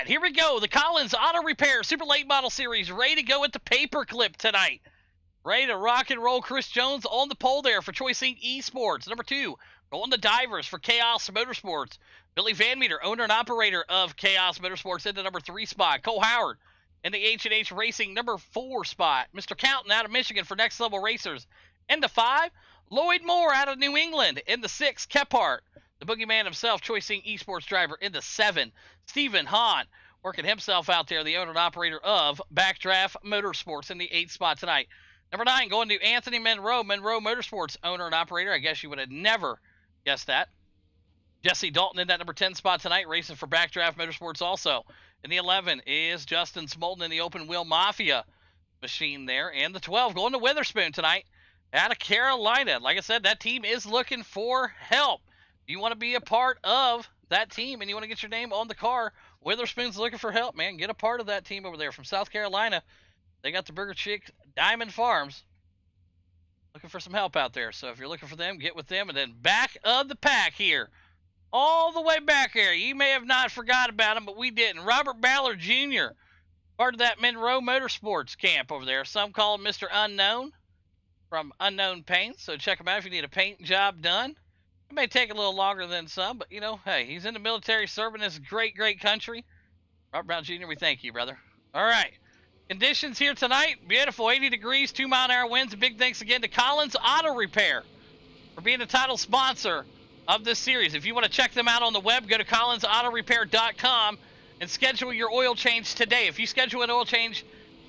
that. Here we go. The Collins Auto Repair Super Late Model Series ready to go at the paperclip tonight. Ready to rock and roll. Chris Jones on the pole there for Choice Inc. Esports. Number 2, rolling the divers for Chaos Motorsports. Billy Van Meter, owner and operator of Chaos Motorsports, in the number 3 spot. Cole Howard in the H&H Racing number 4 spot. Mr. Counton out of Michigan for Next Level Racers in the 5. Lloyd Moore out of New England in the 6. Kephart, the boogeyman himself, Choice Inc. Esports driver, in the 7. Stephen Hahn working himself out there, the owner and operator of Backdraft Motorsports, in the 8th spot tonight. Number 9, going to Anthony Monroe, Monroe Motorsports, owner and operator. I guess you would have never guessed that. Jesse Dalton in that number 10 spot tonight, racing for Backdraft Motorsports also. In the 11 is Justin Smolden in the Open Wheel Mafia machine there. And the 12, going to Witherspoon tonight out of Carolina. Like I said, that team is looking for help. If you want to be a part of that team and you want to get your name on the car, Witherspoon's looking for help, man. Get a part of that team over there from South Carolina. They got the Burger Chick Diamond Farms. Looking for some help out there. So if you're looking for them, get with them. And then back of the pack here, all the way back here. You may have not forgot about him, but we didn't. Robert Ballard Jr., part of that Monroe Motorsports camp over there. Some call him Mr. Unknown from Unknown Paints. So check him out if you need a paint job done. It may take a little longer than some, but, you know, hey, he's in the military serving this great, great country. Robert Ballard Jr., we thank you, brother. All right. Conditions here tonight, beautiful, 80 degrees, 2-mile-an-hour winds. A big thanks again to Collins Auto Repair for being the title sponsor of this series. If you want to check them out on the web, go to collinsautorepair.com and schedule your oil change today. If you schedule an oil change,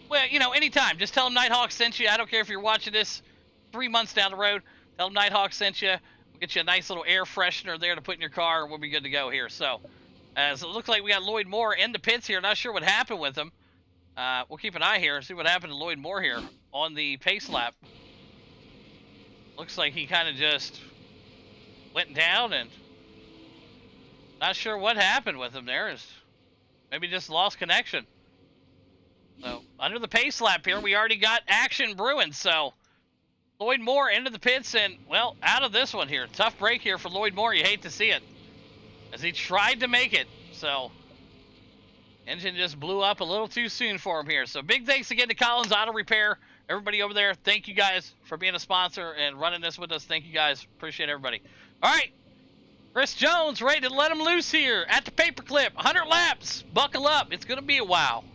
well, you know, anytime, just tell them Nighthawk sent you. I don't care if you're watching this 3 months down the road. Tell them Nighthawk sent you. We'll get you a nice little air freshener there to put in your car, and we'll be good to go here. So, as it looks like we got Lloyd Moore in the pits here. Not sure what happened with him. We'll keep an eye here and see what happened to Lloyd Moore here on the pace lap. Looks like he kind of just went down, and not sure what happened with him there. Maybe just lost connection. So, under the pace lap here, we already got action brewing. So, Lloyd Moore into the pits and, well, out of this one here. Tough break here for Lloyd Moore. You hate to see it as he tried to make it. So, engine just blew up a little too soon for him here. So big thanks again to Collins Auto Repair. Everybody over there, thank you guys for being a sponsor and running this with us. Thank you guys. Appreciate everybody. All right. Chris Jones ready to let him loose here at the paperclip. 100 laps. Buckle up. It's going to be a while.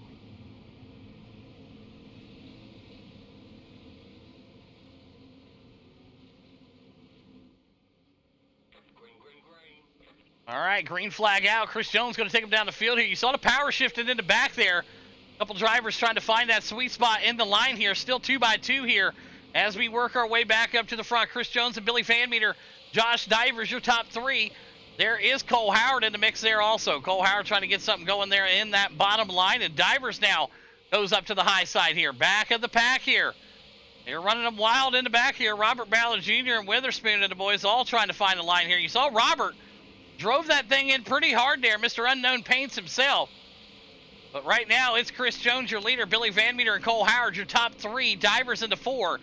All right, green flag out. Chris Jones going to take him down the field here. You saw the power shifting in the back there. A couple drivers trying to find that sweet spot in the line here. Still 2x2 here as we work our way back up to the front. Chris Jones and Billy Van Meter. Josh Divers, your top 3. There is Cole Howard in the mix there also. Cole Howard trying to get something going there in that bottom line. And Divers now goes up to the high side here. Back of the pack here. They're running them wild in the back here. Robert Ballard Jr. and Witherspoon and the boys all trying to find a line here. You saw Robert drove that thing in pretty hard there, Mr. Unknown Paints himself. But right now, it's Chris Jones, your leader. Billy Van Meter and Cole Howard, your top 3. Divers into 4.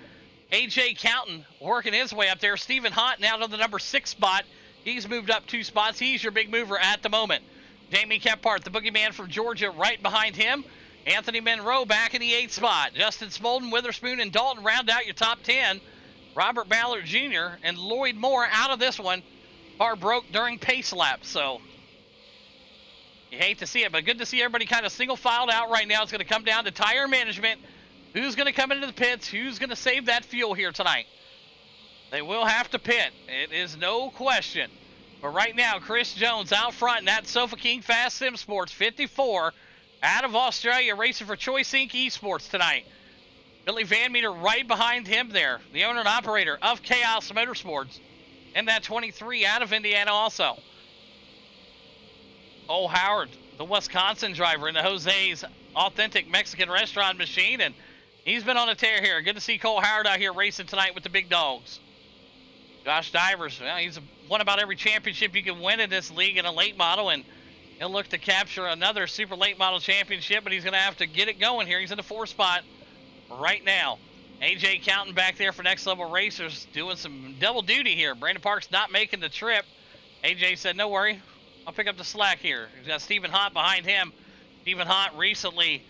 A.J. Counton working his way up there. Stephen Hott now to the number 6 spot. He's moved up 2 spots. He's your big mover at the moment. Jamie Kephart, the boogeyman from Georgia, right behind him. Anthony Monroe back in the 8th spot. Justin Smolden, Witherspoon, and Dalton round out your top 10. Robert Ballard Jr. and Lloyd Moore out of this one. Car broke during pace lap, so you hate to see it, but good to see everybody kind of single filed out right now. It's going to come down to tire management. Who's going to come into the pits? Who's going to save that fuel here tonight? They will have to pit. It is no question. But right now, Chris Jones out front in that Sofa King Fast Sim Sports 54 out of Australia, racing for Choice Inc. Esports tonight. Billy Van Meter right behind him there, the owner and operator of Chaos Motorsports. And that 23 out of Indiana also. Cole Howard, the Wisconsin driver in the Jose's Authentic Mexican Restaurant machine. And he's been on a tear here. Good to see Cole Howard out here racing tonight with the big dogs. Josh Divers, well, he's won about every championship you can win in this league in a late model. And he'll look to capture another super late model championship. But he's going to have to get it going here. He's in the 4th spot right now. A.J. Counton back there for Next Level Racers doing some double duty here. Brandon Parks not making the trip. A.J. said, no worry, I'll pick up the slack here. He's got Stephen Hott behind him. Stephen Hott recently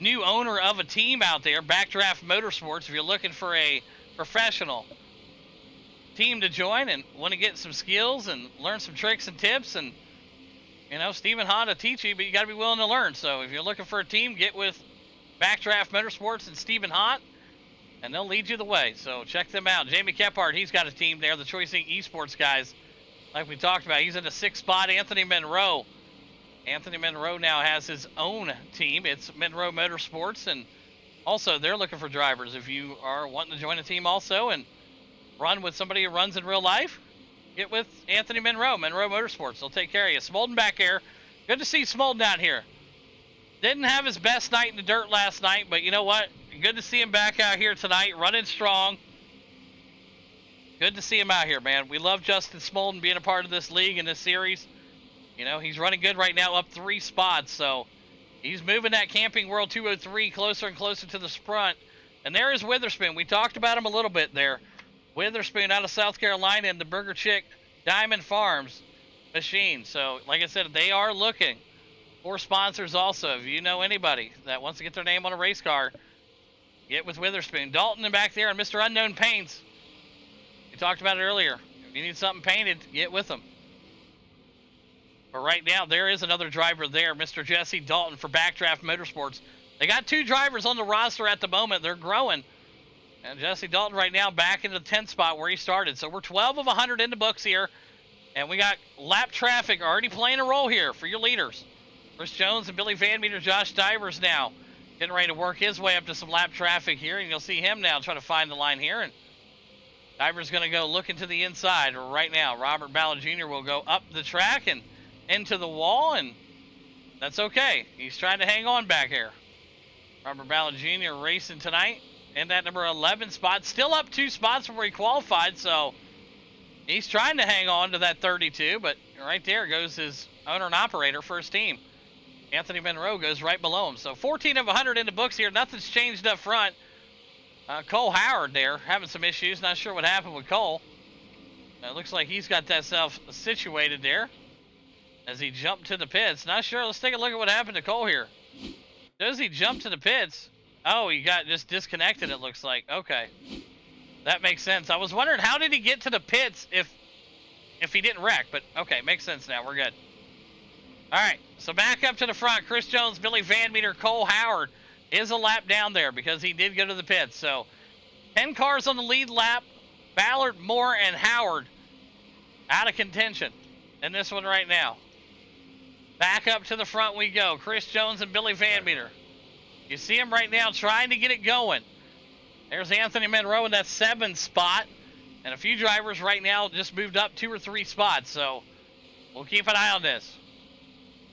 new owner of a team out there, Backdraft Motorsports. If you're looking for a professional team to join and want to get some skills and learn some tricks and tips, and you know, Stephen Hott will teach you, but you got to be willing to learn. So if you're looking for a team, get with Backdraft Motorsports and Stephen Hott, and they'll lead you the way. So check them out. Jamie Kephart, he's got a team there, the Choice Inc. Esports guys, like we talked about. He's in the 6th spot. Anthony Monroe now has his own team. It's Monroe Motorsports, and also they're looking for drivers. If you are wanting to join a team also and run with somebody who runs in real life, get with Anthony Monroe Motorsports. They'll take care of you. Smolden back here. Good to see Smolden out here. Didn't have his best night in the dirt last night, but you know what? Good to see him back out here tonight, running strong. Good to see him out here, man. We love Justin Smolden being a part of this league and this series. You know, he's running good right now, up 3 spots, so he's moving that Camping World 203 closer and closer to the front. And there is Witherspoon. We talked about him a little bit there. Witherspoon out of South Carolina in the Burger Chick Diamond Farms machine. So, like I said, they are looking for sponsors also. If you know anybody that wants to get their name on a race car, get with Witherspoon. Dalton and back there and Mr. Unknown Paints. We talked about it earlier. If you need something painted, get with them. But right now, there is another driver there, Mr. Jesse Dalton for Backdraft Motorsports. They got 2 drivers on the roster at the moment. They're growing. And Jesse Dalton right now back into the 10th spot where he started. So we're 12 of 100 in the books here. And we got lap traffic already playing a role here for your leaders. Chris Jones and Billy Van Meter, Josh Divers now getting ready to work his way up to some lap traffic here. And you'll see him now try to find the line here. And Divers going to go looking to the inside right now. Robert Ballard Jr. will go up the track and into the wall, and that's okay. He's trying to hang on back here. Robert Ballard Jr. racing tonight in that number 11 spot. Still up 2 spots before he qualified, so he's trying to hang on to that 32, but right there goes his owner and operator for his team. Anthony Monroe goes right below him. So 14 of 100 in the books here. Nothing's changed up front. Cole Howard there having some issues. Not sure what happened with Cole. It looks like he's got that self situated there as he jumped to the pits. Not sure. Let's take a look at what happened to Cole here. Does he jump to the pits? Oh, he got just disconnected, it looks like. Okay. That makes sense. I was wondering, how did he get to the pits if he didn't wreck? But, okay, makes sense now. We're good. All right, so back up to the front. Chris Jones, Billy Van Meter, Cole Howard is a lap down there because he did go to the pits. So 10 cars on the lead lap. Ballard, Moore, and Howard out of contention in this one right now. Back up to the front we go. Chris Jones and Billy Van Meter. You see him right now trying to get it going. There's Anthony Monroe in that 7th spot. And a few drivers right now just moved up 2 or 3 spots. So we'll keep an eye on this.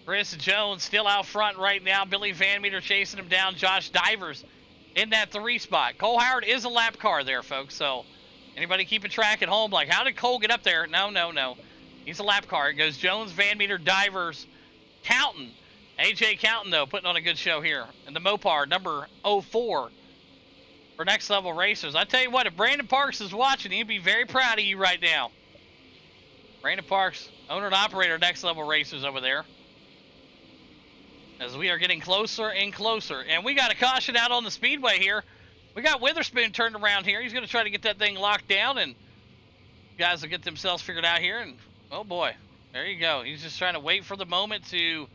Chris Jones still out front right now. Billy Van Meter chasing him down. Josh Divers in that 3 spot. Cole Howard is a lap car there, folks. So anybody keeping track at home, like, how did Cole get up there? No. He's a lap car. It goes Jones, Van Meter, Divers, Counton. AJ Counton, though, putting on a good show here. And the Mopar, number 04 for Next Level Racers. I tell you what, if Brandon Parks is watching, he'd be very proud of you right now. Brandon Parks, owner and operator of Next Level Racers over there. As we are getting closer and closer. And we got a caution out on the speedway here. We got Witherspoon turned around here. He's going to try to get that thing locked down, and guys will get themselves figured out here. And oh boy, there you go. He's just trying to wait for the moment to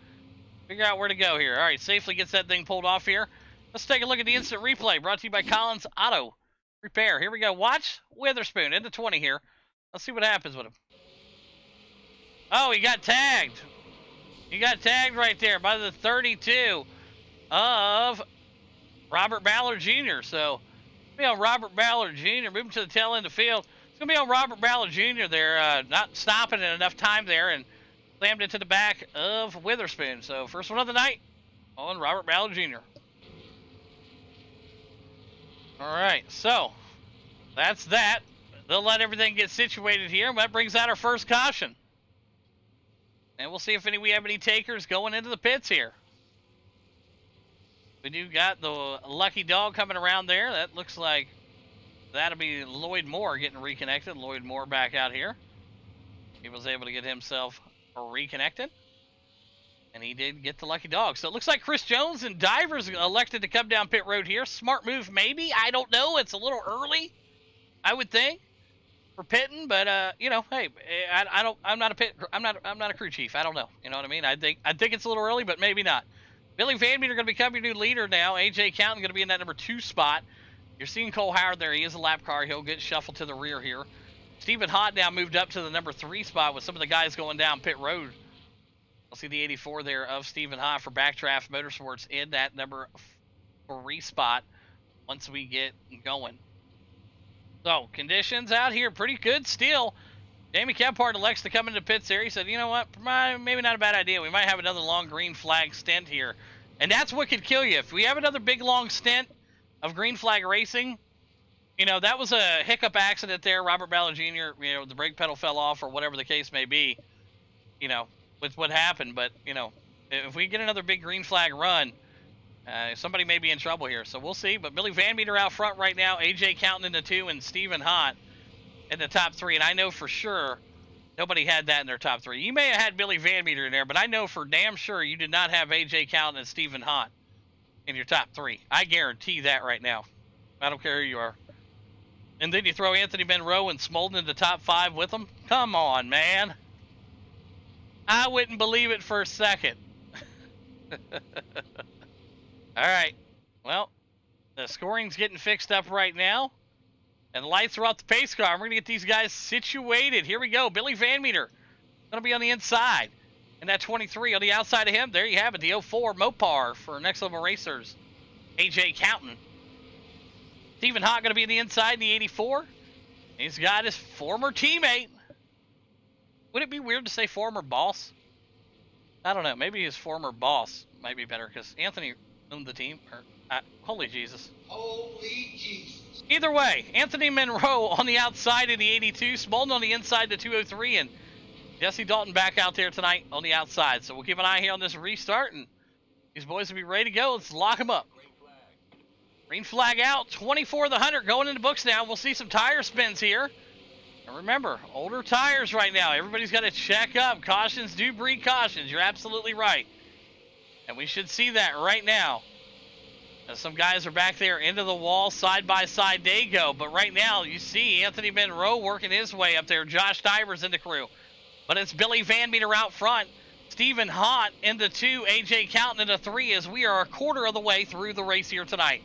figure out where to go here. All right, safely gets that thing pulled off here. Let's take a look at the instant replay brought to you by Collins Auto Repair. Here we go. Watch Witherspoon in the 20 here. Let's see what happens with him. Oh, he got tagged. He got tagged right there by the 32 of Robert Ballard Jr. So, be on Robert Ballard Jr. moving to the tail end of the field. It's going to be on Robert Ballard Jr. there, not stopping in enough time there, and slammed into the back of Witherspoon. So, first one of the night on Robert Ballard Jr. All right, so that's that. They'll let everything get situated here, and that brings out our first caution. And we'll see if we have any takers going into the pits here. We do got the lucky dog coming around there. That looks like that'll be Lloyd Moore getting reconnected. Lloyd Moore back out here. He was able to get himself reconnected. And he did get the lucky dog. So it looks like Chris Jones and Divers elected to come down pit road here. Smart move, maybe. I don't know. It's a little early, I would think, for pitting. But you know, hey, I don't. I'm not a pit. I'm not a crew chief. I don't know. You know what I mean? I think it's a little early, but maybe not. Billy Van Meter going to become your new leader now. AJ Counting going to be in that number 2 spot. You're seeing Cole Howard there. He is a lap car. He'll get shuffled to the rear here. Stephen Hott now moved up to the number 3 spot with some of the guys going down pit road. I'll see the 84 there of Stephen Hott for Backdraft Motorsports in that number 3 spot once we get going. So, conditions out here pretty good still. Jamie Kephart elects to come into pits there. He said, you know what, maybe not a bad idea. We might have another long green flag stint here. And that's what could kill you. If we have another big long stint of green flag racing, you know, that was a hiccup accident there. Robert Ballard Jr., you know, the brake pedal fell off or whatever the case may be, you know, with what happened. But, you know, if we get another big green flag run, somebody may be in trouble here. So we'll see. But Billy Van Meter out front right now. AJ Counting in the 2 and Stephen Hott in the top 3. And I know for sure nobody had that in their top 3. You may have had Billy Van Meter in there, but I know for damn sure you did not have AJ Counting and Stephen Hott in your top 3. I guarantee that right now. I don't care who you are. And then you throw Anthony Monroe and Smolden in the top 5 with them? Come on, man. I wouldn't believe it for a second. All right. Well, the scoring's getting fixed up right now. And the lights are off the pace car. We're going to get these guys situated. Here we go. Billy Van Meter going to be on the inside. And that 23 on the outside of him. There you have it. The 04 Mopar for Next Level Racers. AJ Counting. Stephen Hott going to be on the inside in the 84. He's got his former teammate. Would it be weird to say former boss? I don't know. Maybe his former boss might be better because Anthony owned the team. Holy Jesus. Holy Jesus. Either way, Anthony Monroe on the outside of the 82. Smolden on the inside of the 203. And Jesse Dalton back out there tonight on the outside. So we'll keep an eye here on this restart. And these boys will be ready to go. Let's lock them up. Green flag out, 24 of the 100 going into books now. We'll see some tire spins here. And remember, older tires right now. Everybody's got to check up. Cautions do breed cautions. You're absolutely right. And we should see that right now. As some guys are back there into the wall, side by side they go. But right now, you see Anthony Monroe working his way up there. Josh Divers in the crew. But it's Billy Van Meter out front. Stephen Hott in the 2. AJ Counting in the 3 as we are a quarter of the way through the race here tonight.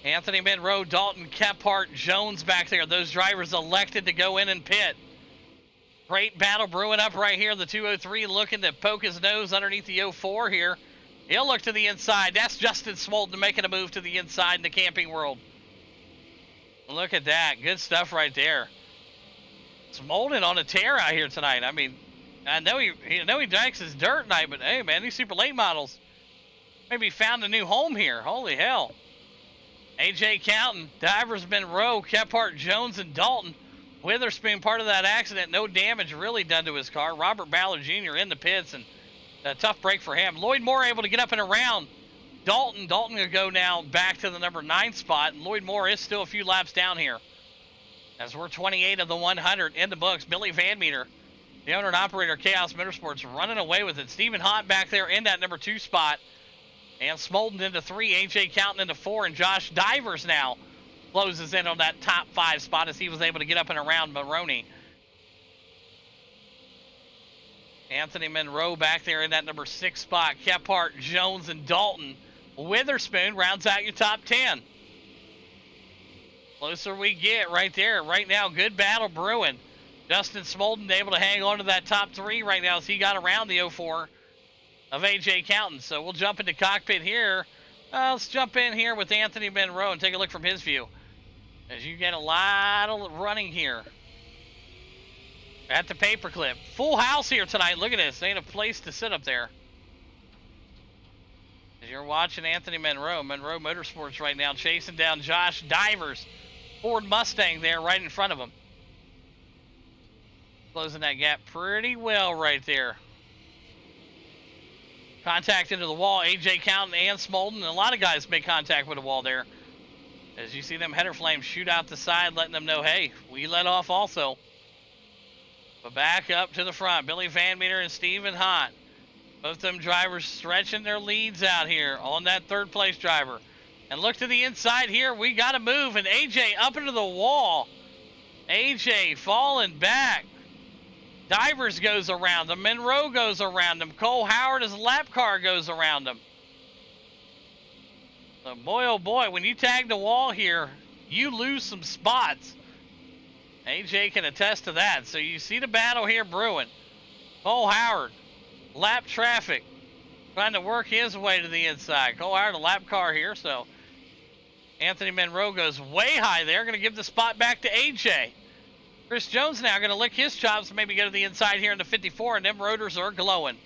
Anthony Monroe, Dalton, Kephart, Jones back there. Those drivers elected to go in and pit. Great battle brewing up right here. The 203 looking to poke his nose underneath the 04 here. He'll look to the inside. That's Justin Smolden making a move to the inside in the Camping World. Look at that. Good stuff right there. Smolden on a tear out here tonight. I mean, I know he drinks his dirt night, but hey, man, these super late models maybe found a new home here. Holy hell. AJ Counting, Divers, Monroe, Kephart, Jones, and Dalton. Witherspoon, part of that accident. No damage really done to his car. Robert Ballard Jr. in the pits, and a tough break for him. Lloyd Moore able to get up and around Dalton. Dalton going to go now back to the number 9 spot, and Lloyd Moore is still a few laps down here. As we're 28 of the 100 in the books. Billy Van Meter, the owner and operator of Chaos Motorsports, running away with it. Stephen Hott back there in that number 2 spot. And Smolden into 3, AJ Counting into 4, and Josh Divers now closes in on that top 5 spot as he was able to get up and around Maroney. Anthony Monroe back there in that number 6 spot. Kephart, Jones, and Dalton. Witherspoon rounds out your top 10. Closer we get right there. Right now, good battle brewing. Justin Smolden able to hang on to that top 3 right now as he got around the 04 of AJ Counting. So we'll jump into cockpit here. Let's jump in here with Anthony Monroe and take a look from his view. As you get a lot of running here at the paperclip. Full house here tonight. Look at this. Ain't a place to sit up there. As you're watching Anthony Monroe. Monroe Motorsports right now chasing down Josh Divers. Ford Mustang there right in front of him. Closing that gap pretty well right there. Contact into the wall. AJ Counting and Smolden. And a lot of guys make contact with the wall there. As you see them header flames shoot out the side, letting them know, hey, we let off also. But back up to the front. Billy Van Meter and Stephen Hott. Both them drivers stretching their leads out here on that third place driver. And look to the inside here. We got to move. And AJ up into the wall. AJ falling back. Divers goes around him. Monroe goes around him. Cole Howard, his lap car, goes around him. So boy, oh boy, when you tag the wall here, you lose some spots. AJ can attest to that. So you see the battle here brewing. Cole Howard, lap traffic, trying to work his way to the inside. Cole Howard, a lap car here, so Anthony Monroe goes way high there. Going to give the spot back to AJ. Chris Jones now going to lick his chops and maybe go to the inside here in the 54, and them rotors are glowing.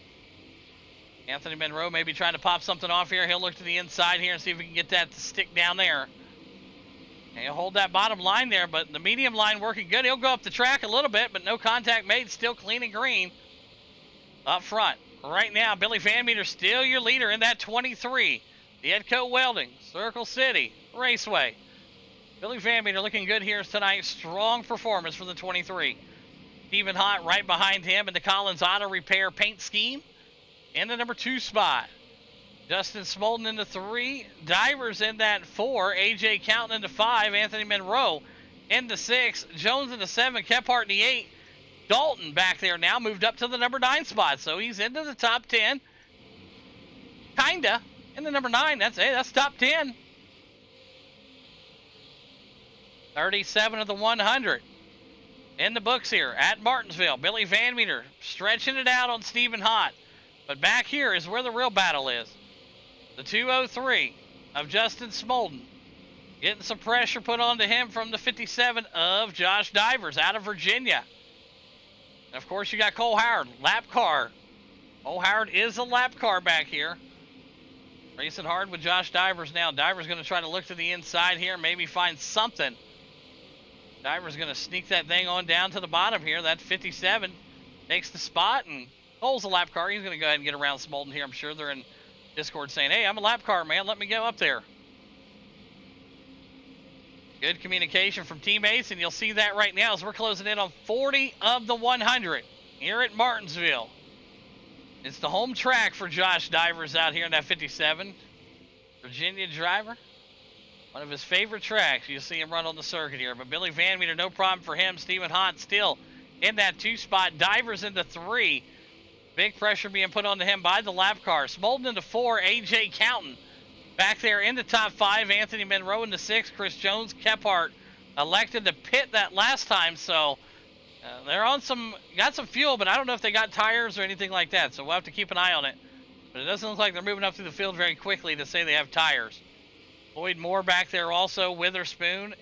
Anthony Monroe maybe trying to pop something off here. He'll look to the inside here and see if we can get that to stick down there. And he'll hold that bottom line there, but the medium line working good. He'll go up the track a little bit, but no contact made. Still clean and green up front. Right now, Billy Van Meter still your leader in that 23. The Edco Welding, Circle City Raceway. Billy Van Meter looking good here tonight. Strong performance from the 23. Stephen Hott right behind him in the Collins Auto Repair paint scheme in the number 2 spot. Justin Smolden in the 3. Divers in that 4. AJ Counting in the 5. Anthony Monroe in the 6. Jones in the 7. Kephart in the 8. Dalton back there now moved up to the number 9 spot. So he's into the top 10. Kinda. In the number 9. That's top 10. 37 of the 100 in the books here at Martinsville. Billy Van Meter stretching it out on Stephen Hott. But back here is where the real battle is. The 203 of Justin Smolden. Getting some pressure put onto him from the 57 of Josh Divers out of Virginia. And of course you got Cole Howard, lap car. Cole Howard is a lap car back here. Racing hard with Josh Divers now. Divers going to try to look to the inside here, maybe find something. Divers going to sneak that thing on down to the bottom here. That 57 takes the spot, and Cole's a lap car. He's going to go ahead and get around Smolden here. I'm sure they're in Discord saying, hey, I'm a lap car, man. Let me go up there. Good communication from teammates, and you'll see that right now as we're closing in on 40 of the 100 here at Martinsville. It's the home track for Josh Divers out here in that 57. Virginia driver. One of his favorite tracks. You'll see him run on the circuit here. But Billy Van Meter, no problem for him. Stephen Hott still in that 2 spot. Divers into 3. Big pressure being put onto him by the lap car. Smolden into 4. AJ Counting back there in the top 5. Anthony Monroe in the 6. Chris Jones, Kephart elected to pit that last time. So they're on got some fuel, but I don't know if they got tires or anything like that. So we'll have to keep an eye on it. But it doesn't look like they're moving up through the field very quickly to say they have tires. Lloyd Moore back there also, Witherspoon.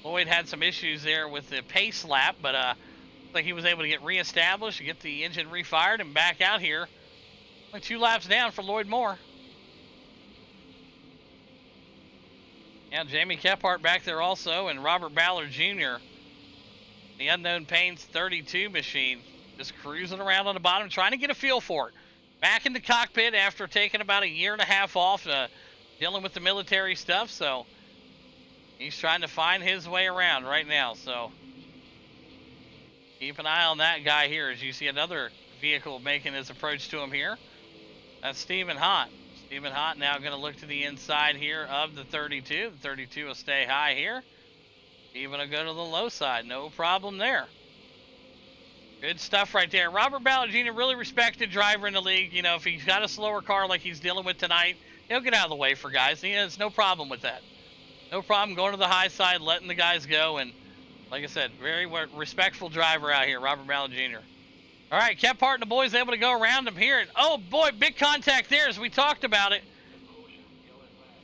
Lloyd had some issues there with the pace lap, but looks like he was able to get reestablished, get the engine refired, and back out here. Only 2 laps down for Lloyd Moore. Yeah, Jamie Kephart back there also, and Robert Ballard Jr. The Unknown Pains 32 machine, just cruising around on the bottom, trying to get a feel for it. Back in the cockpit after taking about a year and a half off, dealing with the military stuff, so he's trying to find his way around right now. So keep an eye on that guy here as you see another vehicle making his approach to him here. That's Stephen Hott. Stephen Hott now going to look to the inside here of the 32. The 32 will stay high here. Even will go to the low side. No problem there. Good stuff right there. Robert Ballard Jr., really respected driver in the league. You know, if he's got a slower car like he's dealing with tonight, he'll get out of the way for guys. He has no problem with that. No problem going to the high side, letting the guys go. And like I said, very respectful driver out here, Robert Ballard Jr. All right, Kephart and the boys able to go around him here. And oh, boy, big contact there as we talked about it.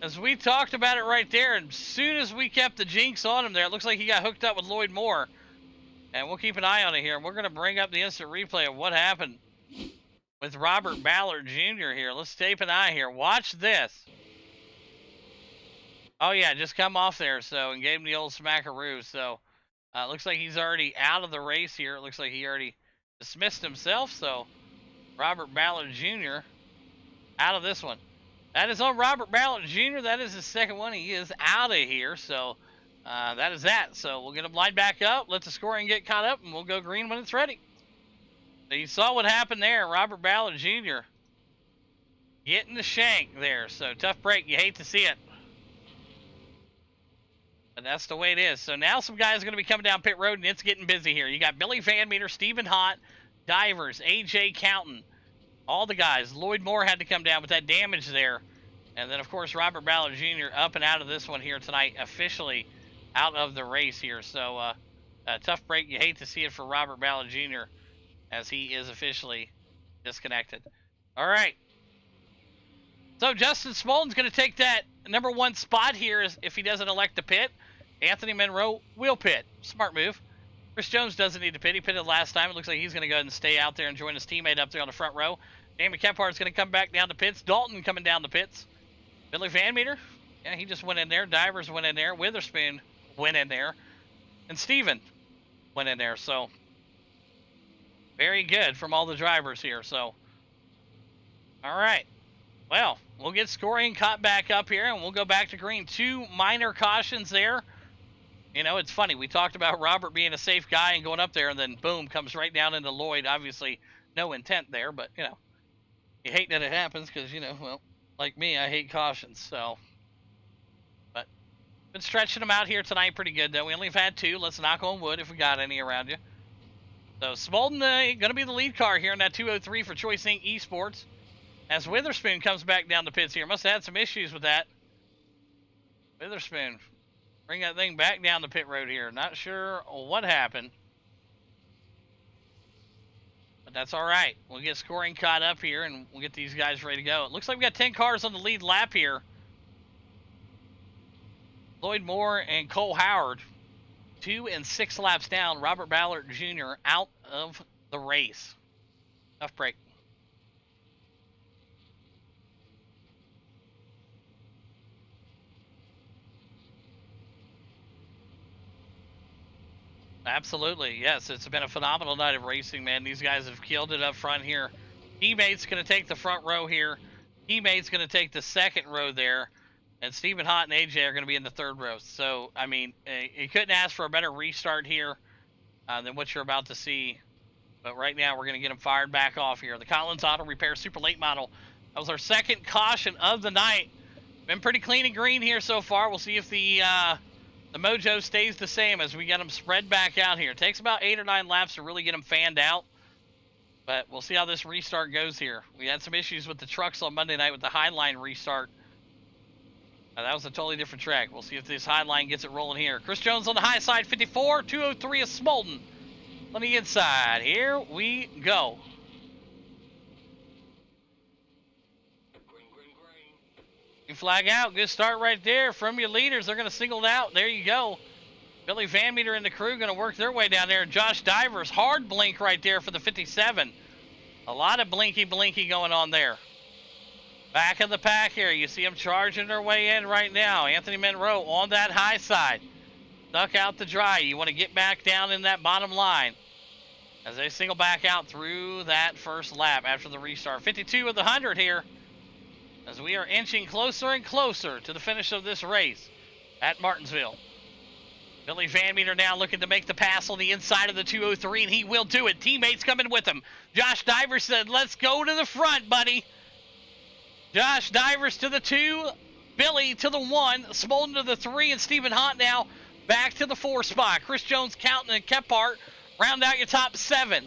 As we talked about it right there. And as soon as we kept the jinx on him there, it looks like he got hooked up with Lloyd Moore. And we'll keep an eye on it here. We're going to bring up the instant replay of what happened with Robert Ballard Jr. here. Let's tape an eye here. Watch this. Oh, yeah, just come off there, so, and gave him the old smackaroo. So, looks like he's already out of the race here. It looks like he already dismissed himself. So, Robert Ballard Jr. out of this one. That is on Robert Ballard Jr. That is his second one. He is out of here. So, that is that. So we'll get them lined back up, let the scoring get caught up, and we'll go green when it's ready. So you saw what happened there. Robert Ballard Jr. getting the shank there. So tough break. You hate to see it. But that's the way it is. So now some guys are going to be coming down pit road, and it's getting busy here. You got Billy Van Meter, Stephen Hott, Divers, AJ Counton, all the guys. Lloyd Moore had to come down with that damage there. And then, of course, Robert Ballard Jr. up and out of this one here tonight, officially out of the race here. So a tough break. You hate to see it for Robert Ballard Jr. as he is officially disconnected. All right. So Justin Smolden's going to take that #1 spot here if he doesn't elect to pit. Anthony Monroe will pit. Smart move. Chris Jones doesn't need to pit. He pitted last time. It looks like he's going to go ahead and stay out there and join his teammate up there on the front row. Damon Kephart's going to come back down to pits. Dalton coming down the pits. Billy Van Meter, yeah, he just went in there. Divers went in there. Witherspoon went in there. And Steven went in there. So, very good from all the drivers here. So, all right. Well, we'll get scoring caught back up here, and we'll go back to green. 2 minor cautions there. You know, it's funny. We talked about Robert being a safe guy and going up there, and then, boom, comes right down into Lloyd. Obviously, no intent there, but, you know, you hate that it happens because, you know, well, like me, I hate cautions, so. But, been stretching them out here tonight pretty good, though. We only have had 2. Let's knock on wood if we got any around you. So, Smolden going to be the lead car here in that 203 for Choice Inc. Esports. As Witherspoon comes back down the pits here. Must have had some issues with that. Witherspoon. Bring that thing back down the pit road here. Not sure what happened. But that's all right. We'll get scoring caught up here, and we'll get these guys ready to go. It looks like we got 10 cars on the lead lap here. Lloyd Moore and Cole Howard. 2 and 6 laps down. Robert Ballard Jr. out of the race. Tough break. Absolutely, yes. It's been a phenomenal night of racing, man. These guys have killed it up front here. Teammate's going to take the front row here. Teammate's going to take the second row there. And Stephen Hott and AJ are going to be in the third row. So, I mean, you couldn't ask for a better restart here than what you're about to see. But right now, we're going to get them fired back off here. The Collins Auto Repair Super Late Model. That was our second caution of the night. Been pretty clean and green here so far. We'll see if the mojo stays the same as we get them spread back out here. It takes about 8 or 9 laps to really get them fanned out. But we'll see how this restart goes here. We had some issues with the trucks on Monday night with the Highline restart. That was a totally different track. We'll see if this Highline gets it rolling here. Chris Jones on the high side, 54. 203 is Smolden on the inside. Here we go. You flag out. Good start right there from your leaders. They're going to single it out. There you go. Billy Van Meter and the crew going to work their way down there. Josh Divers, hard blink right there for the 57. A lot of blinky going on there. Back of the pack here. You see them charging their way in right now. Anthony Monroe on that high side. Stuck out to dry. You want to get back down in that bottom line as they single back out through that first lap after the restart. 52 of the 100 here as we are inching closer and closer to the finish of this race at Martinsville. Billy Van Meter now looking to make the pass on the inside of the 203, and he will do it. Teammates coming with him. Josh Divers said, let's go to the front, buddy. Josh Divers to the 2, Billy to the 1, Smolden to the 3, and Stephen Hott now back to the 4 spot. Chris Jones, Counton, and Kephart round out your top 7.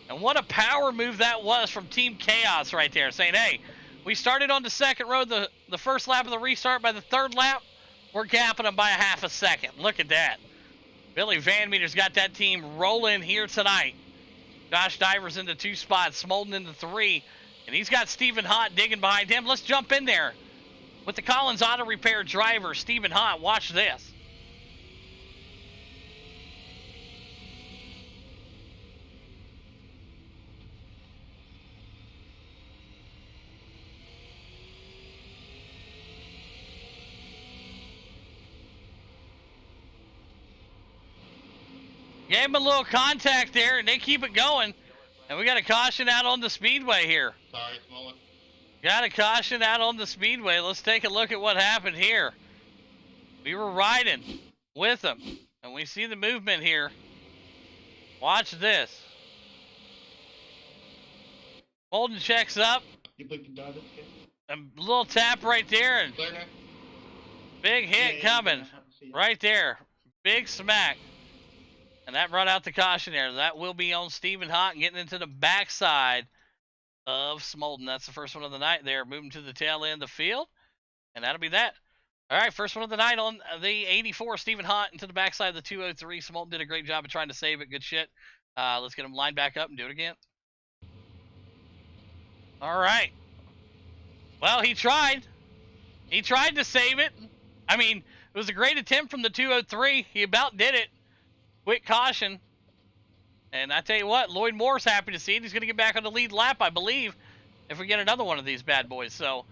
And what a power move that was from Team Chaos right there, saying, hey, we started on the second row, the first lap of the restart. By the third lap, we're gapping them by a half a second. Look at that. Billy Van Meter's got that team rolling here tonight. Josh Divers in the 2 spots, Smolden in the 3. And he's got Stephen Hott digging behind him. Let's jump in there with the Collins Auto Repair driver, Stephen Hott. Watch this. Gave him a little contact there, and they keep it going. And we got a caution out on the speedway here. Sorry, Smolden. Got a caution out on the speedway. Let's take a look at what happened here. We were riding. with him. And we see the movement here. Watch this. Holden checks up. You put the dog okay? A little tap right there, and Clear now? big hit coming right there. Big smack. And that brought out the caution there. That will be on Stephen Hott getting into the backside of Smolden. That's the first one of the night there. Moving to the tail end of the field. And that'll be that. All right, first one of the night on the 84, Stephen Hott into the backside of the 203. Smolden did a great job of trying to save it. Good shit. Let's get him lined back up and do it again. All right. Well, he tried. He tried to save it. I mean, it was a great attempt from the 203. He about did it. Quick caution. And I tell you what, Lloyd Moore's happy to see it. He's going to get back on the lead lap, I believe, if we get another one of these bad boys. So,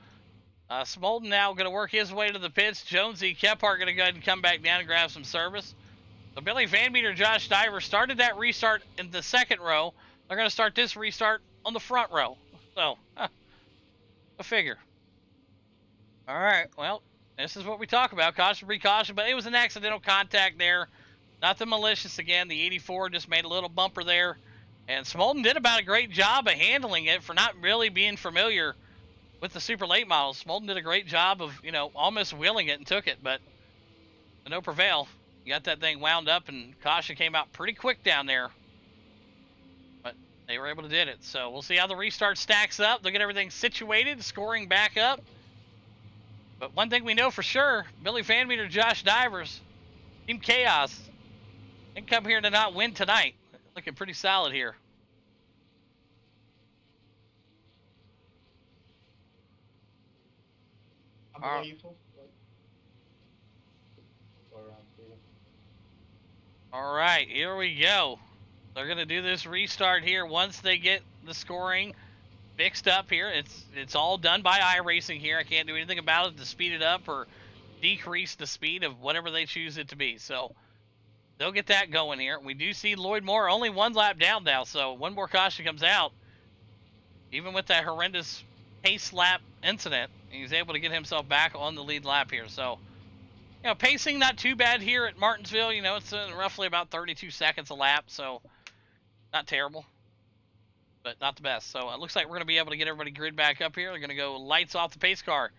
Smolden now going to work his way to the pits. Jonesy, Kephart going to go ahead and come back down and grab some service. So Billy Van Meter, Josh Diver started that restart in the second row. They're going to start this restart on the front row. So, a figure. All right, well, this is what we talk about. Caution, precaution, but it was an accidental contact there. Nothing malicious again. The 84 just made a little bumper there. And Smolden did about a great job of handling it for not really being familiar with the super late models. Smolden did a great job of, you know, almost wheeling it and took it, but to no prevail. You got that thing wound up, and caution came out pretty quick down there. But they were able to did it. So we'll see how the restart stacks up. They'll get everything situated, scoring back up. But one thing we know for sure, Billy Van Meter, Josh Divers, Team Chaos, didn't come here to not win tonight. Looking pretty solid here. All right, here we go. They're going to do this restart here once they get the scoring fixed up here. It's all done by iRacing here. I can't do anything about it to speed it up or decrease the speed of whatever they choose it to be. So they'll get that going here. We do see Lloyd Moore only one lap down now, so one more caution comes out. Even with that horrendous pace lap incident, he's able to get himself back on the lead lap here. So, you know, pacing not too bad here at Martinsville. You know, it's roughly about 32 seconds a lap, so not terrible, but not the best. So it looks like we're going to be able to get everybody grid back up here. They're going to go lights off the pace car.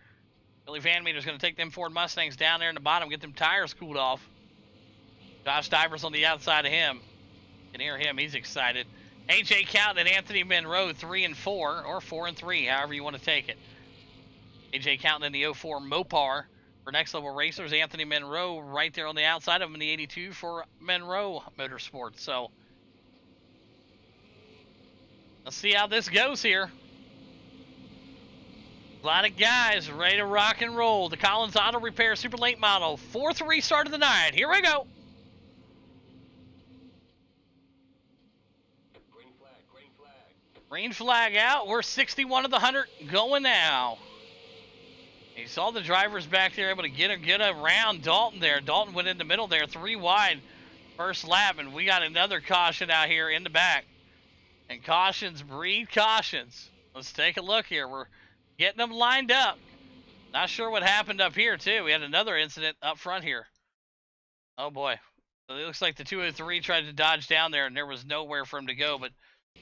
Billy Van Meter's going to take them Ford Mustangs down there in the bottom, get them tires cooled off. Josh Divers on the outside of him. You can hear him. He's excited. AJ Cowden and Anthony Monroe 3 and 4, or 4 and 3, however you want to take it. AJ Cowden in the 04 Mopar for Next Level Racers. Anthony Monroe right there on the outside of him in the 82 for Monroe Motorsports. So let's see how this goes here. A lot of guys ready to rock and roll. The Collins Auto Repair Super Late Model. Fourth restart of the night. Here we go. Green flag, green flag. Green flag out. We're 61 of the 100 going now. You saw the drivers back there able to get around Dalton there. Dalton went in the middle there, 3 wide first lap, and we got another caution out here in the back. And cautions breed cautions. Let's take a look here. We're getting them lined up. Not sure what happened up here, too. We had another incident up front here. Oh, boy. So it looks like the 203 tried to dodge down there, and there was nowhere for him to go. But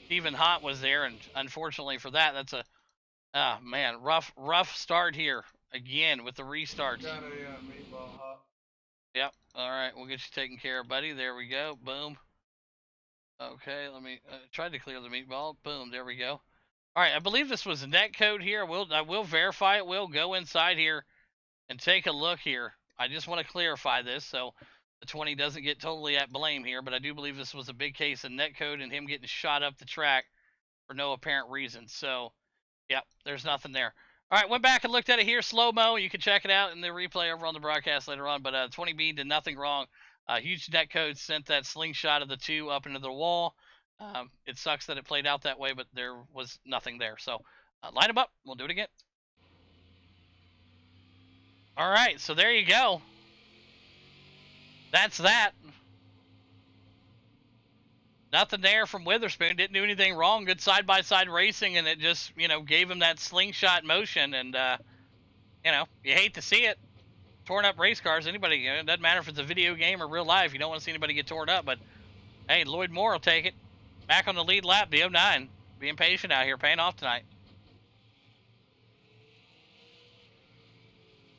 Stephen Hott was there, and unfortunately for that, that's a, man, rough start here. Again, with the restarts. Got a meatball hot. Yep. All right, we'll get you taken care of, buddy. There we go. Boom. Okay, let me try to clear the meatball. Boom, there we go. All right, I believe this was a net code here. I will verify it. We'll go inside here and take a look here. I just want to clarify this so the 20 doesn't get totally at blame here, but I do believe this was a big case of net code and him getting shot up the track for no apparent reason. So, yep, there's nothing there. All right, went back and looked at it here, slow-mo. You can check it out in the replay over on the broadcast later on, but 20B did nothing wrong. Huge net code sent that slingshot of the 2 up into the wall. It sucks that it played out that way, but there was nothing there. So line them up. We'll do it again. All right, so there you go. That's that. Nothing there from Witherspoon. Didn't do anything wrong. Good side-by-side racing, and it just, you know, gave him that slingshot motion. And, you know, you hate to see it. torn up race cars. Anybody, it doesn't matter if it's a video game or real life. You don't want to see anybody get torn up, but hey, Lloyd Moore will take it. Back on the lead lap, the 09. Being patient out here, paying off tonight.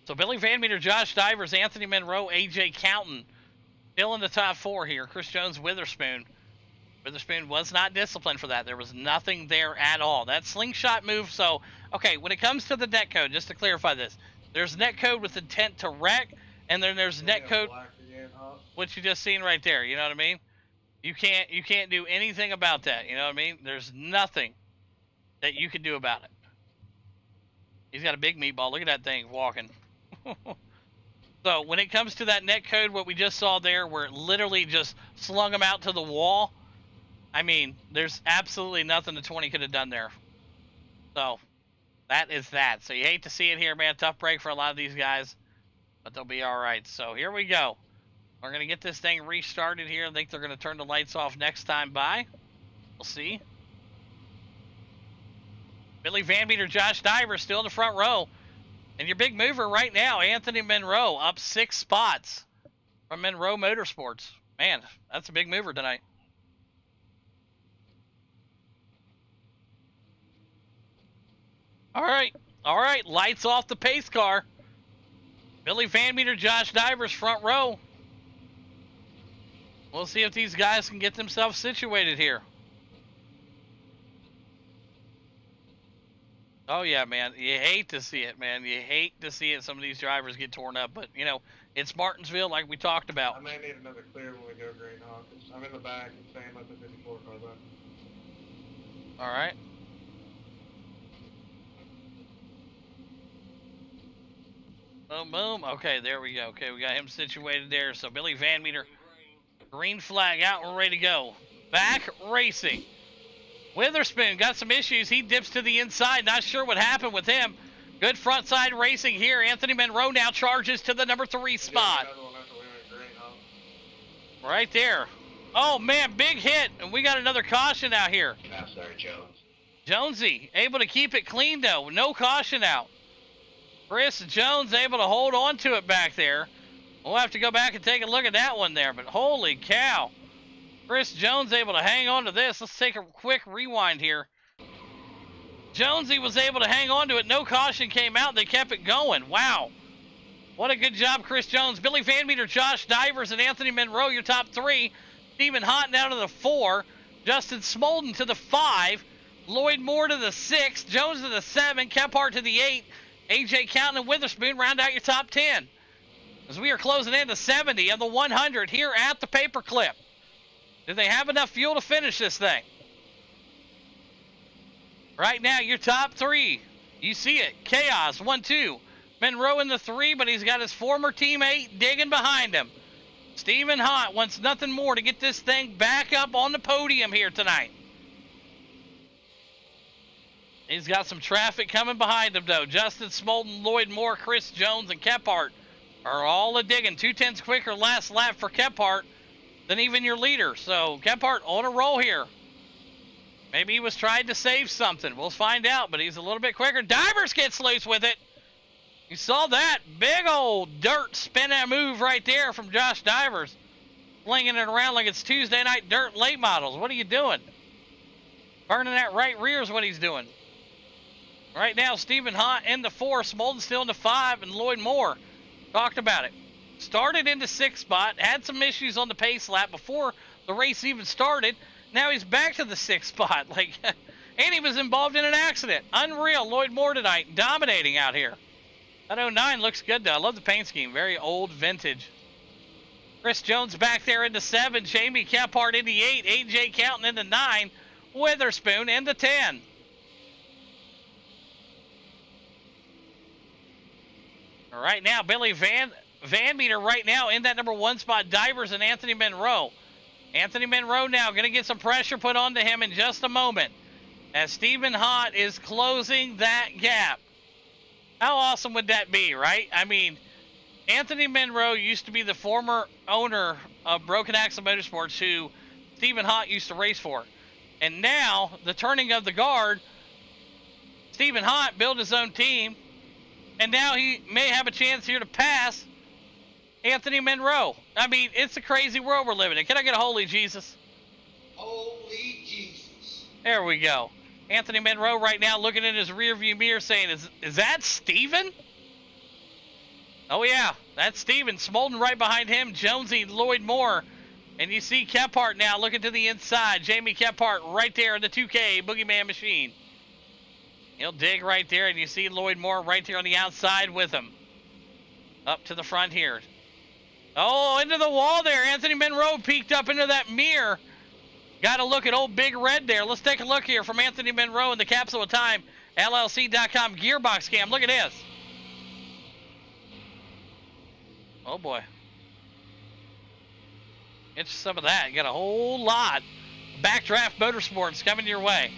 So Billy Van Meter, Josh Divers, Anthony Monroe, AJ Counton still in the top 4 here. Chris Jones, Witherspoon. Witherspoon was not disciplined for that. There was nothing there at all. That slingshot move, so, okay, when it comes to the net code, just to clarify this, there's net code with intent to wreck, and then there's net code, what you just seen right there, you know what I mean? You can't do anything about that, you know what I mean? There's nothing that you can do about it. He's got a big meatball. Look at that thing walking. So when it comes to that net code, what we just saw there, where it literally just slung him out to the wall, I mean, there's absolutely nothing the 20 could have done there. So that is that. So you hate to see it here, man. Tough break for a lot of these guys, but they'll be all right. So here we go. We're going to get this thing restarted here. I think they're going to turn the lights off next time by. We'll see. Billy Van Meter, Josh Divers still in the front row. And your big mover right now, Anthony Monroe, up 6 spots from Monroe Motorsports. Man, that's a big mover tonight. All right, lights off the pace car. Billy Van Meter, Josh Divers, front row. We'll see if these guys can get themselves situated here. Oh, yeah, man. You hate to see it, man. You hate to see it. Some of these drivers get torn up. But, you know, it's Martinsville like we talked about. I may need another clear when we go green, huh? I'm in the back and staying with the 54 car back. All right. Boom, boom. Okay, there we go. Okay, we got him situated there. So Billy Van Meter, green flag out and ready to go. Back racing. Witherspoon got some issues. He dips to the inside. Not sure what happened with him. Good front side racing here. Anthony Monroe now charges to the number 3 spot. Right there. Oh, man, big hit. And we got another caution out here. I'm sorry, Jones. Jonesy able to keep it clean, though. No caution out. Chris Jones able to hold on to it back there. We'll have to go back and take a look at that one there. But holy cow. Chris Jones able to hang on to this. Let's take a quick rewind here. Jonesy was able to hang on to it. No caution came out. They kept it going. Wow. What a good job, Chris Jones. Billy Van Meter, Josh Divers, and Anthony Monroe, your top 3. Stephen Houghton down to the 4. Justin Smolden to the 5. Lloyd Moore to the 6. Jones to the 7. Kephart to the 8. AJ Counton and Witherspoon round out your top 10. As we are closing in to 70 of the 100 here at the Paperclip. Do they have enough fuel to finish this thing? Right now, your top 3. You see it. Chaos, 1-2. Monroe in the 3, but he's got his former teammate digging behind him. Stephen Hott wants nothing more to get this thing back up on the podium here tonight. He's got some traffic coming behind him, though. Justin Smolden, Lloyd Moore, Chris Jones, and Kephart are all a-digging. 2/10 quicker last lap for Kephart than even your leader. So Kephart on a roll here. Maybe he was trying to save something. We'll find out, but he's a little bit quicker. Divers gets loose with it. You saw that big old dirt spin that move right there from Josh Divers. Flinging it around like it's Tuesday night dirt late models. What are you doing? Burning that right rear is what he's doing. Right now, Stephen Hott in the 4, Smolden still in the 5, and Lloyd Moore talked about it. Started in the 6th spot, had some issues on the pace lap before the race even started. Now he's back to the 6th spot. And he was involved in an accident. Unreal. Lloyd Moore tonight, dominating out here. That 09 looks good, though. I love the paint scheme. Very old vintage. Chris Jones back there in the 7. Jamie Kephart in the 8. AJ Counton in the 9. Witherspoon in the 10. Right now, Billy Van Meter right now in that number 1 spot. Divers and Anthony Monroe. Anthony Monroe now going to get some pressure put onto him in just a moment. As Stephen Hott is closing that gap. How awesome would that be, right? I mean, Anthony Monroe used to be the former owner of Broken Axle Motorsports, who Stephen Hott used to race for. And now, the turning of the guard, Stephen Hott built his own team, and now he may have a chance here to pass Anthony Monroe. I mean, it's a crazy world we're living in. Can I get a holy Jesus? Holy Jesus. There we go. Anthony Monroe right now looking in his rearview mirror saying, is that Steven? Oh, yeah, that's Steven. Smolden right behind him. Jonesy, Lloyd Moore. And you see Kephart now looking to the inside. Jamie Kephart right there in the 2K Boogeyman machine. He'll dig right there, and you see Lloyd Moore right there on the outside with him. Up to the front here. Oh, into the wall there. Anthony Monroe peeked up into that mirror. Got to look at old Big Red there. Let's take a look here from Anthony Monroe in the Capsule of Time, LLC.com Gearbox Cam. Look at this. Oh, boy. Get you some of that. You got a whole lot. Backdraft Motorsports coming your way.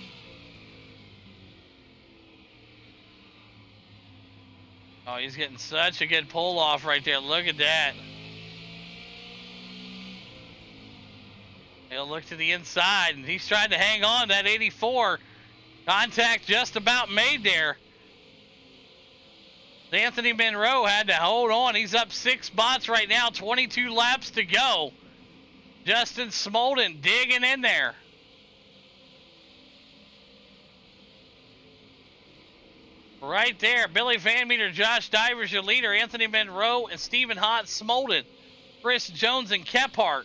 Oh, he's getting such a good pull off right there. Look at that. He'll look to the inside, and he's trying to hang on. That 84 contact just about made there. Anthony Monroe had to hold on. He's up 6 spots right now, 22 laps to go. Justin Smolden digging in there. Right there, Billy Van Meter, Josh Divers, your leader. Anthony Monroe and Stephen Hott, Smolden, Chris Jones, and Kephart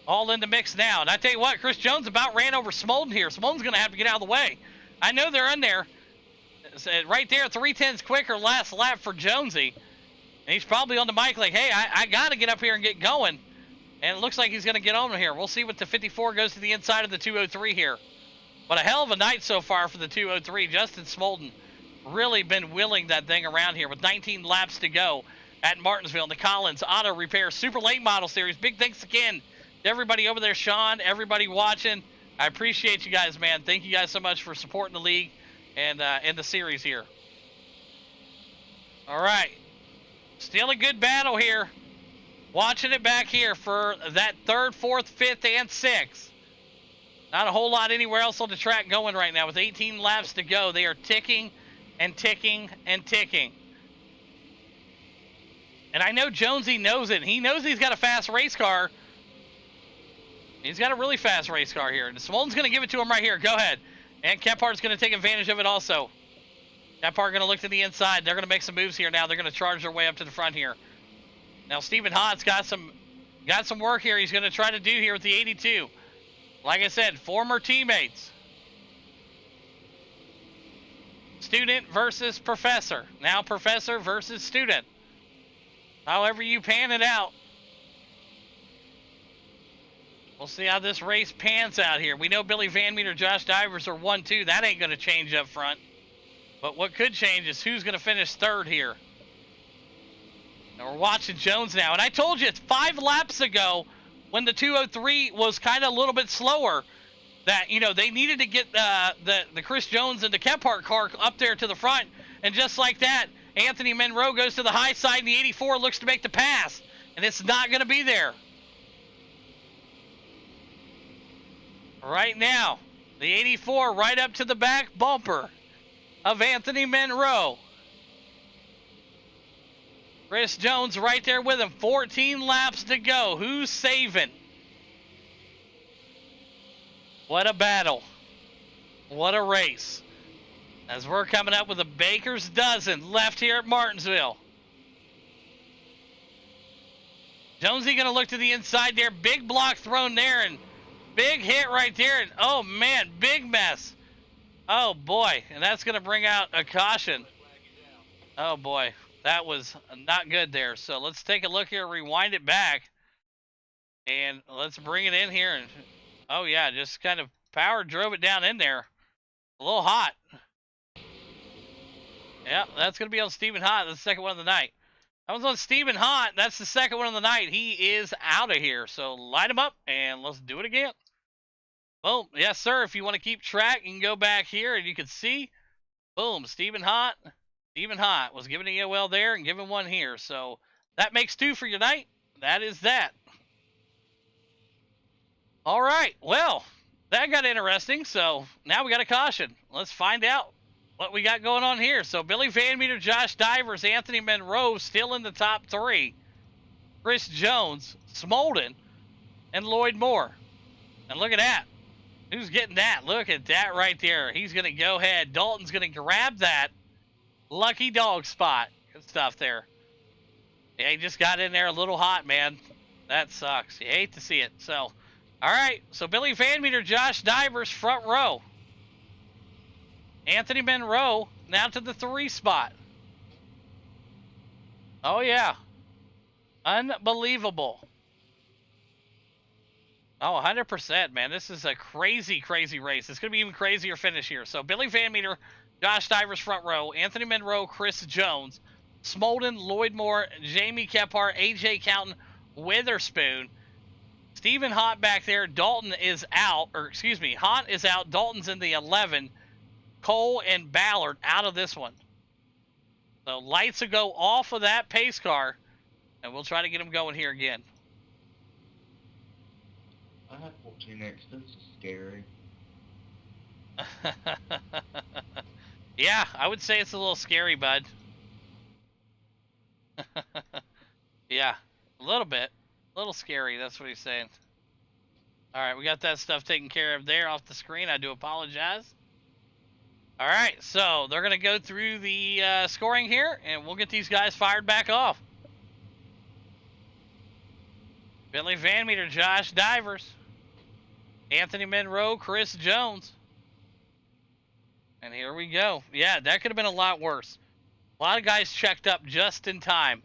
all in the mix now. And I tell you what, Chris Jones about ran over Smolden here. Smolden's going to have to get out of the way. I know they're in there. Right there, 3/10 quicker last lap for Jonesy. And he's probably on the mic like, hey, I got to get up here and get going. And it looks like he's going to get on here. We'll see what the 54 goes to the inside of the 203 here. But a hell of a night so far for the 203. Justin Smolden really been wheeling that thing around here with 19 laps to go at Martinsville in the Collins Auto Repair Super Late Model Series. Big thanks again to everybody over there, Sean, everybody watching. I appreciate you guys, man. Thank you guys so much for supporting the league and the series here. All right. Still a good battle here. Watching it back here for that 3rd, 4th, 5th, and 6th. Not a whole lot anywhere else on the track going right now. With 18 laps to go, they are ticking and ticking and ticking. And I know Jonesy knows it. He knows he's got a fast race car. He's got a really fast race car here. And Smolden's going to give it to him right here. Go ahead. And Kephart's going to take advantage of it also. Kephart going to look to the inside. They're going to make some moves here now. They're going to charge their way up to the front here. Now Stephen Hott's got some work here he's going to try to do here with the 82. Like I said, former teammates. Student versus professor. Now professor versus student. However you pan it out. We'll see how this race pans out here. We know Billy Van Meter, Josh Divers are 1-2. That ain't going to change up front. But what could change is who's going to finish 3rd here. And we're watching Jones now. And I told you, it's 5 laps ago when the 203 was kind of a little bit slower that, you know, they needed to get the Chris Jones and the Kephart car up there to the front. And just like that, Anthony Monroe goes to the high side and the 84 looks to make the pass. And it's not going to be there. Right now, the 84 right up to the back bumper of Anthony Monroe. Chris Jones right there with him. 14 laps to go. Who's saving? What a battle. What a race. As we're coming up with a baker's dozen left here at Martinsville. Jonesy going to look to the inside there. Big block thrown there and big hit right there. And oh, man, big mess. Oh, boy. And that's going to bring out a caution. Oh, boy. That was not good there. So let's take a look here, rewind it back, and let's bring it in here. And oh, yeah, just kind of power drove it down in there. A little hot. Yeah, that's going to be on Stephen Hott. That's the 2nd one of the night. That was on Stephen Hott. That's the 2nd one of the night. He is out of here. So light him up, and let's do it again. Boom. Yes, sir. If you want to keep track, you can go back here, and you can see, boom, Stephen Hott. Stephen Hott was giving an EOL there and giving one here. So that makes 2 for your night. That is that. All right. Well, that got interesting. So now we got a caution. Let's find out what we got going on here. So Billy Van Meter, Josh Divers, Anthony Monroe still in the top 3. Chris Jones, Smolden, and Lloyd Moore. And look at that. Who's getting that? Look at that right there. He's going to go ahead. Dalton's going to grab that lucky dog spot. Good stuff there. Yeah, he just got in there a little hot, man. That sucks. You hate to see it. So, all right. So, Billy Van Meter, Josh Divers, front row. Anthony Monroe now to the 3 spot. Oh, yeah. Unbelievable. Oh, 100%, man. This is a crazy, crazy race. It's going to be even crazier finish here. So, Billy Van Meter, Josh Divers, front row. Anthony Monroe, Chris Jones, Smolden, Lloyd Moore, Jamie Kephart, AJ Counton, Witherspoon. Stephen Hott back there. Dalton is out. Or, excuse me, Hott is out. Dalton's in the 11. Cole and Ballard out of this one. So, lights will go off of that pace car. And we'll try to get them going here again. I had 14 accidents. It's scary. Yeah, I would say it's a little scary, bud. Yeah, a little bit. A little scary, that's what he's saying. Alright, we got that stuff taken care of there off the screen. I do apologize. Alright, so they're going to go through the scoring here, and we'll get these guys fired back off. Billy Van Meter, Josh Divers. Anthony Monroe, Chris Jones. And here we go. Yeah, that could have been a lot worse. A lot of guys checked up just in time.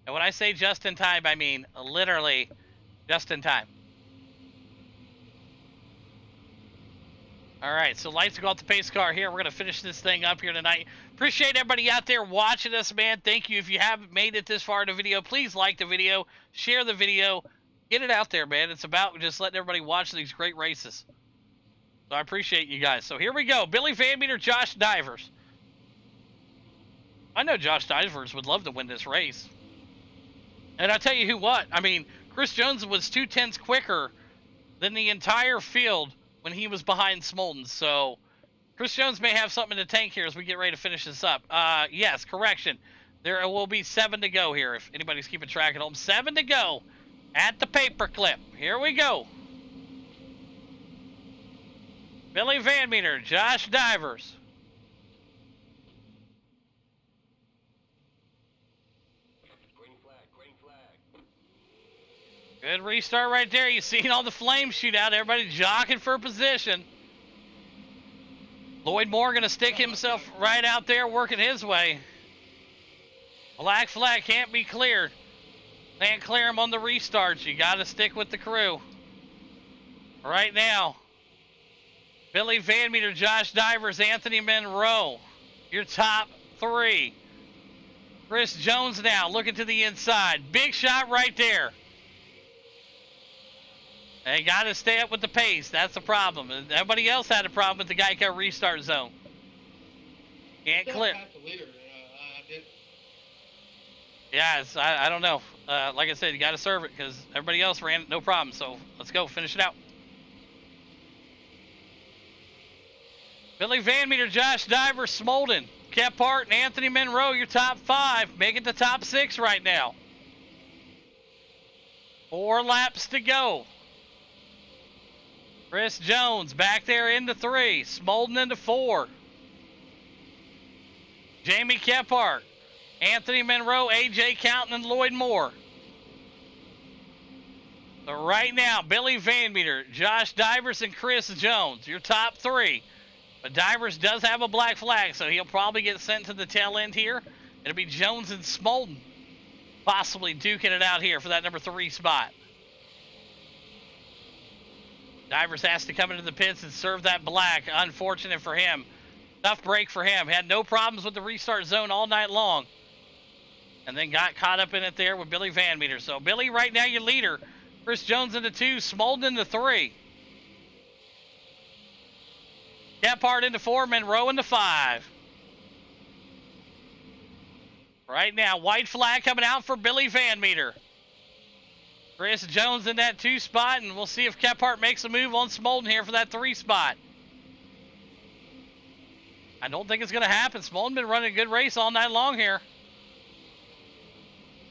And when I say just in time, I mean literally just in time. All right, so lights go off the pace car here. We're going to finish this thing up here tonight. Appreciate everybody out there watching us, man. Thank you. If you haven't made it this far in the video, please like the video, share the video. Get it out there, man. It's about just letting everybody watch these great races. So I appreciate you guys. So here we go. Billy Van Meter, Josh Divers. I know Josh Divers would love to win this race. And I'll tell you who what. I mean, Chris Jones was 2/10 quicker than the entire field when he was behind Smolden. So Chris Jones may have something in the tank here as we get ready to finish this up. Yes, correction. There will be 7 to go here if anybody's keeping track at home. 7 to go. At the paperclip. Here we go. Billy Van Meter, Josh Divers. Green flag, green flag. Good restart right there. You seen all the flames shoot out. Everybody jockeying for position. Lloyd Moore going to stick himself right out there working his way. Black flag can't be cleared. Can't clear him on the restarts. You got to stick with the crew. Right now, Billy Van Meter, Josh Divers, Anthony Monroe, your top 3. Chris Jones now looking to the inside. Big shot right there. They got to stay up with the pace. That's the problem. Everybody else had a problem with the Geico restart zone. Can't clip. Yeah, I don't know. Like I said, you got to serve it because everybody else ran it, no problem. So let's go, finish it out. Billy Van Meter, Josh Divers, Smolden, Kephart, and Anthony Monroe, your top 5. Make it the top 6 right now. 4 laps to go. Chris Jones back there into 3. Smolden into 4. Jamie Kephart, Anthony Monroe, AJ Counton, and Lloyd Moore. So right now, Billy Van Meter, Josh Divers, and Chris Jones, your top 3. But Divers does have a black flag, so he'll probably get sent to the tail end here. It'll be Jones and Smolden possibly duking it out here for that number 3 spot. Divers has to come into the pits and serve that black. Unfortunate for him. Tough break for him. Had no problems with the restart zone all night long. And then got caught up in it there with Billy Van Meter. So Billy right now your leader. Chris Jones into 2. Smolden into 3. Kephart into 4. Monroe into 5. Right now, white flag coming out for Billy Van Meter. Chris Jones in that 2 spot, and we'll see if Kephart makes a move on Smolden here for that 3 spot. I don't think it's going to happen. Smolden been running a good race all night long here.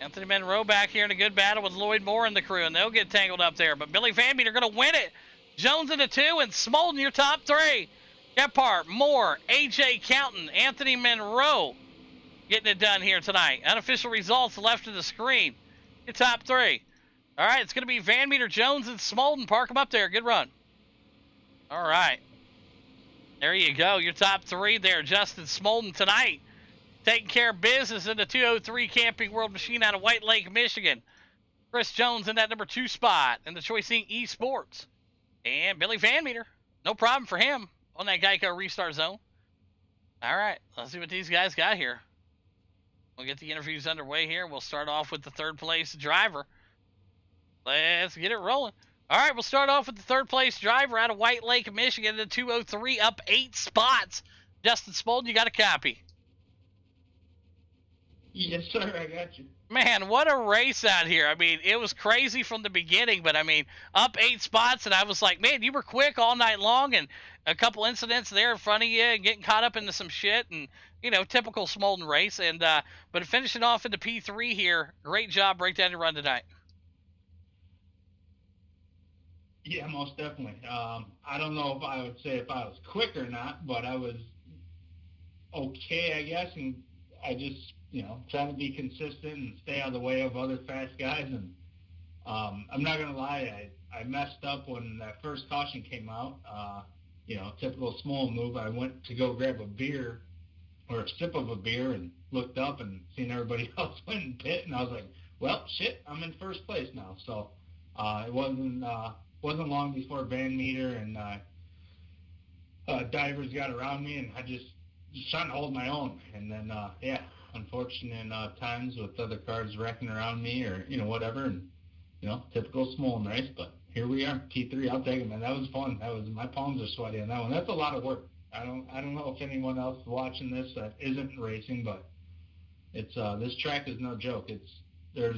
Anthony Monroe back here in a good battle with Lloyd Moore and the crew, and they'll get tangled up there. But Billy Van Meter going to win it. Jones into 2, and Smolden your top 3. Gephardt, Moore, AJ Counting, Anthony Monroe getting it done here tonight. Unofficial results left of the screen. Your top 3. All right, it's going to be Van Meter, Jones, and Smolden. Park them up there. Good run. All right. There you go. Your top 3 there. Justin Smolden tonight taking care of business in the 203 Camping World Machine out of White Lake, Michigan. Chris Jones in that number 2 spot in the Choice Inc. Esports. And Billy Van Meter. No problem for him on that Geico restart zone. All right, let's see what these guys got here. We'll get the interviews underway here. We'll start off with the 3rd place driver. Let's get it rolling. All right, we'll start off with the 3rd place driver out of White Lake, Michigan, the 203, up 8 spots. Justin Smolden, you got a copy. Yes, sir, I got you. Man, what a race out here. I mean, it was crazy from the beginning, but I mean, up 8 spots, and I was like, man, you were quick all night long, and a couple incidents there in front of you, and getting caught up into some shit, and, you know, typical Smolden race. And but finishing off into P3 here, great job, breakdown your run tonight. Yeah, most definitely. I don't know if I would say if I was quick or not, but I was okay, I guess, and I just, trying to be consistent and stay out of the way of other fast guys. And I'm not going to lie, I messed up when that first caution came out. Typical small move. I went to go grab a beer or a sip of a beer and looked up and seen everybody else went in pit, and I was like, well, shit, I'm in first place now. So it wasn't long before Van Meter and divers got around me, and I just trying to hold my own. And then, unfortunate times with other cars wrecking around me or, whatever. And, typical small race. But here we are, P3. I'll take it, man. That was fun. My palms are sweaty on that one. That's a lot of work. I don't know if anyone else watching this that isn't racing, but it's this track is no joke. There's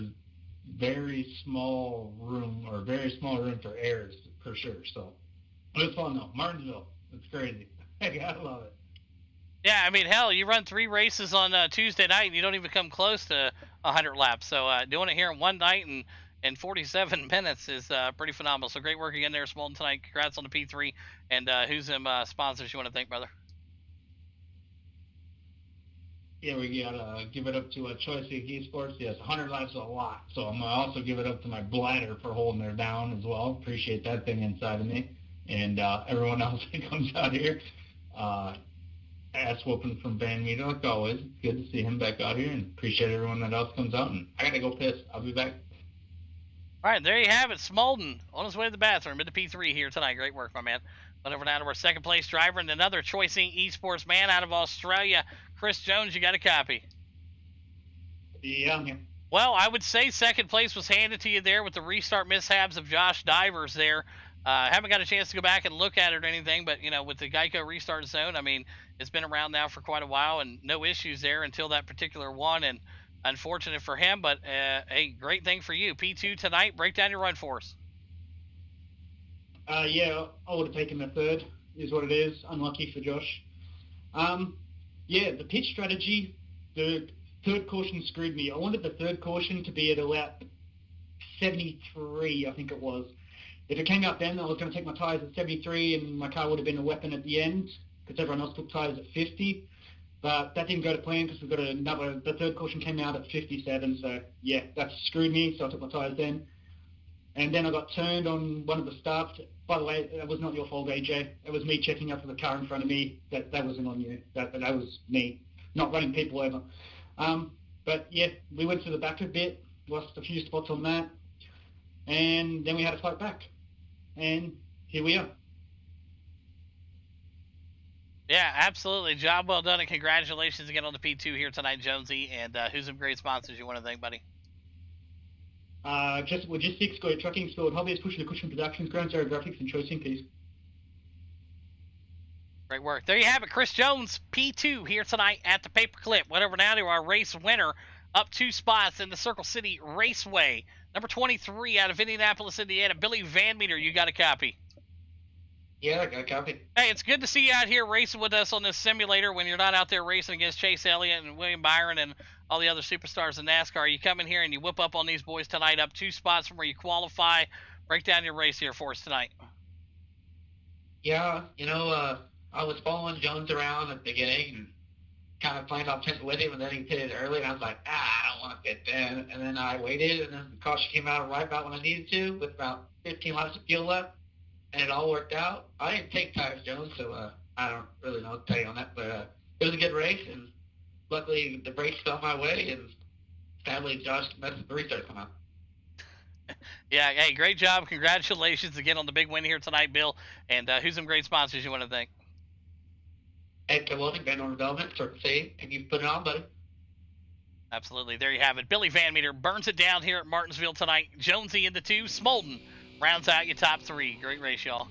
very small room for errors for sure. So it was fun though. Martinsville, it's crazy. I gotta love it. Yeah, I mean, hell, you run 3 races on Tuesday night and you don't even come close to 100 laps. So doing it here in one night and 47 minutes is pretty phenomenal. So great work again there, Smolden, tonight. Congrats on the P3. And who's them sponsors you want to thank, brother? Yeah, we gotta give it up to Choice Inc. Esports. Yes, 100 laps is a lot. So I'm gonna also give it up to my bladder for holding her down as well. Appreciate that thing inside of me. And everyone else that comes out here. Ass whooping from Van Meter, like always. Good to see him back out here, and appreciate everyone that else comes out. And I gotta go piss. I'll be back. All right, there you have it. Smolden on his way to the bathroom in the P3 here tonight. Great work, my man. Went over now to our 2nd place driver and another Choice Inc. Esports man out of Australia, Chris Jones. You got a copy? Yeah, I'm here. Well, I would say 2nd place was handed to you there with the restart mishaps of Josh Divers there. Haven't got a chance to go back and look at it or anything, but, with the Geico restart zone, I mean, it's been around now for quite a while and no issues there until that particular one, and unfortunate for him, but hey, great thing for you. P2 tonight, break down your run for us. Yeah, I would have taken the 3rd, is what it is. Unlucky for Josh. The pitch strategy, the 3rd caution screwed me. I wanted the 3rd caution to be at a lap 73, I think it was. If it came out then, I was going to take my tyres at 73 and my car would have been a weapon at the end because everyone else took tyres at 50. But that didn't go to plan because the 3rd caution came out at 57. So, yeah, that screwed me. So I took my tyres then. And then I got turned on one of the starts. By the way, that was not your fault, AJ. It was me checking up for the car in front of me. That wasn't on you. That was me, not running people over. But, yeah, we went to the back a bit, lost a few spots on that. And then we had to fight back. And here we are. Yeah, absolutely. Job well done, and congratulations again on the P2 here tonight, Jonesy. And who's some great sponsors you want to thank, buddy? Just Logistics, Go Trucking, Spilled Hobbies, Pushing the Cushion Productions, Ground Zero Graphics, and Choice Inc. Please. Great work. There you have it. Chris Jones, P2 here tonight at the Paperclip. Went over now to our race winner, up 2 spots in the Circle City Raceway. Number 23 out of Indianapolis, Indiana, Billy Van Meter. You got a copy? Yeah, I copy. Hey, it's good to see you out here racing with us on this simulator when you're not out there racing against Chase Elliott and William Byron and all the other superstars in NASCAR. You come in here and you whip up on these boys tonight, up 2 spots from where you qualify. Break down your race here for us tonight. Yeah, I was following Jones around at the beginning and kind of planned on pitting with him, and then he pitted early, and I was like, I don't want to pit then. And then I waited, and then the caution came out right about when I needed to, with about 15 laps of fuel left, and it all worked out. I didn't take tires, Jones, so I don't really know what to tell you on that, but it was a good race, and luckily the brakes fell my way, and sadly Josh messed the restart come out. Yeah, hey, great job. Congratulations again on the big win here tonight, Bill. And who's some great sponsors you want to thank? Ed Welding, Van Orn Development, Circle C, and you put it on, buddy. Absolutely. There you have it. Billy Van Meter burns it down here at Martinsville tonight. Jonesy in the 2. Smolden rounds out your top 3. Great race, y'all.